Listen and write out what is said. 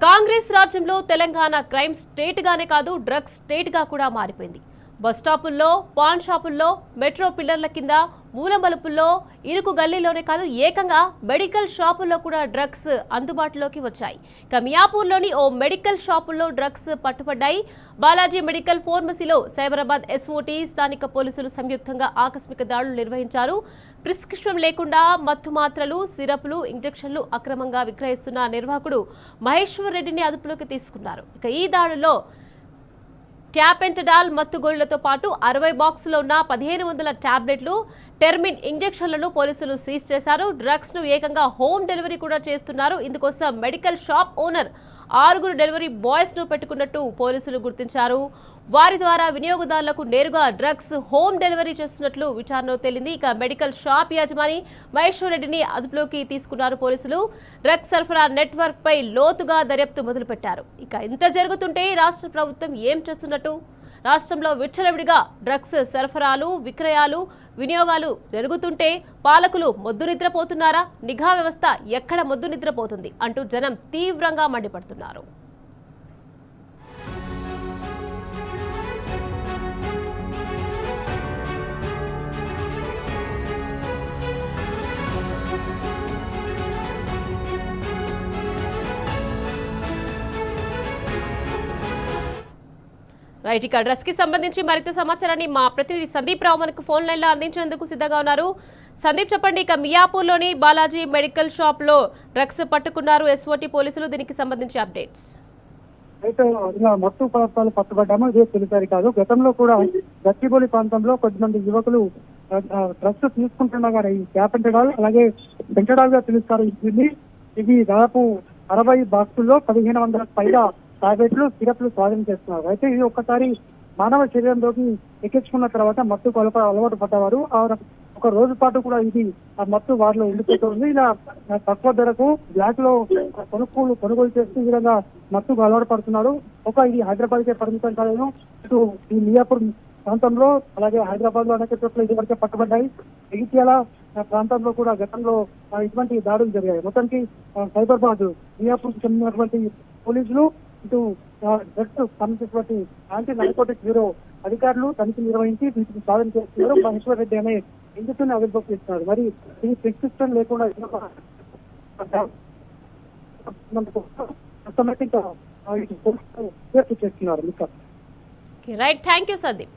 కాంగ్రెస్ రాజ్యంలో Telangana crime state గానే కాదు డ్రగ్స్ స్టేట్ గా కూడా మారిపోయింది. బస్ స్టాపుల్లో, పాన్ షాపుల్లో, మెట్రో పిల్లర్ల కింద, మూలమలుపుల్లో, ఇరుకు గల్లీలోనే కాదు ఏకంగా మెడికల్ షాపుల్లో కూడా డ్రగ్స్ అందుబాటులోకి వచ్చాయి. మియాపూర్లోని ఓ మెడికల్ షాపుల్లో డ్రగ్స్ పట్టుబడ్డాయి. బాలాజీ మెడికల్ ఫార్మసీలో సైబరాబాద్ ఎస్ఓటీ స్థానిక పోలీసులు సంయుక్తంగా ఆకస్మిక దాడులు నిర్వహించారు. ప్రిస్క్రిప్షన్ లేకుండా మత్తు మాత్రలు, సిరప్లు, ఇంజెక్షన్లు అక్రమంగా విక్రయిస్తున్న నిర్వాహకుడు మహేశ్వర్ రెడ్డిని అదుపులోకి తీసుకున్నారు. ఈ దాడుల్లో ట్యాపెంటడాల్ మత్తుగోళ్లతో పాటు 60 బాక్సులో ఉన్న 1500 టాబ్లెట్లు, టెర్మిన్ ఇంజెక్షన్లను పోలీసులు సీజ్ చేశారు. డ్రగ్స్ ను ఏకంగా హోమ్ డెలివరీ కూడా చేస్తున్నారు. ఇందుకోసం medical shop owner 6 delivery boys ను పెట్టుకున్నట్టు పోలీసులు గుర్తించారు. వారి ద్వారా వినియోగదారులకు నేరుగా డ్రగ్స్ హోమ్ డెలివరీ చేస్తున్నట్లు విచారణలో తేలింది. మెడికల్ షాప్ యజమాని మహేశ్వర్ రెడ్డిని అదుపులోకి తీసుకున్నారు పోలీసులు. డ్రగ్స్ సరఫరా నెట్వర్క్ పై లోతుగా దర్యాప్తు మొదలుపెట్టారు. ఇంత జరుగుతుంటే రాష్ట్ర ప్రభుత్వం ఏం చేస్తున్నట్టు? రాష్ట్రంలో విచ్చలవిడిగా డ్రగ్స్ సరఫరాలు, విక్రయాలు, వినియోగాలు జరుగుతుంటే పాలకులు మొద్దు నిద్రపోతున్నారా? నిఘా వ్యవస్థ ఎక్కడ మొద్దు నిద్రపోతుంది అంటూ జనం తీవ్రంగా మండిపడుతున్నారు. రైట్, ఇక డ్రగ్స్ కి సంబంధించి మరింత సమాచారాన్ని మా ప్రతినిధి సందీప్ రావు మనకు ఫోన్ లైన్ లో అందించేందుకు సిద్ధంగా ఉన్నారు. సందీప్, చెప్పండి. మియాపూర్లోని బాలాజీ మెడికల్ షాప్ లో డ్రగ్స్ పట్టుకున్నారు ఎస్ఓటీ పోలీసులు. దీనికి సంబంధించి అప్డేట్స్. అయితే మత్తు పదార్థాలు పట్టుబడ్డామో ఇదే తొలిసారి కాదు. గతంలో కూడా గచ్చిబౌలి ప్రాంతంలో కొద్దిమంది యువకులు డ్రగ్స్ తీసుకుంటుండగా ఈ ట్యాపెంటడాల్ అలాగే పెంటడాల్ గా పిలుస్తారు. ఇవి దాదాపు 60 బాక్సుల్లో 1500 పైగా టాబ్లెట్లు, సిరప్లు స్వాధీనం చేస్తున్నారు. అయితే ఇది ఒక్కసారి మానవ శరీరంలోకి ఎక్కించుకున్న తర్వాత మత్తుకు అలవాటు పడ్డవారు ఒక రోజు పాటు కూడా ఇది ఆ మత్తు వారిలో ఉండిపోతుంది. ఇలా తక్కువ ధరకు బ్లాక్ లో కొనుగోలు చేస్తూ ఈ విధంగా మత్తుకు అలవాటు పడుతున్నారు. ఇది హైదరాబాద్ కే పరిమితం కాలేదు. ఇటు ఈ మియాపూర్ ప్రాంతంలో అలాగే హైదరాబాద్ లో అనేక చోట్ల ఇదివరకే పట్టుబడ్డాయి. జగిత్యాల ప్రాంతంలో కూడా గతంలో ఇటువంటి దాడులు జరిగాయి. మొత్తానికి సైబరాబాద్ మియాపూర్ చెందినటువంటి పోలీసులు ఇటు డ్రగ్స్ సంబంధించినటువంటి యాంటీ నార్కోటిక్ బ్యూరో అధికారులు తనిఖీ నిర్వహించి వీటిని స్వాధీనం చేస్తున్నారు. మహేశ్వర్ రెడ్డి అనే నిందితుడిని అదుపులోకి ఇస్తున్నారు. మరి ఈ ప్రిస్క్రిప్షన్ లేకుండా చేస్తున్నారు. Right, thank you Sandeep.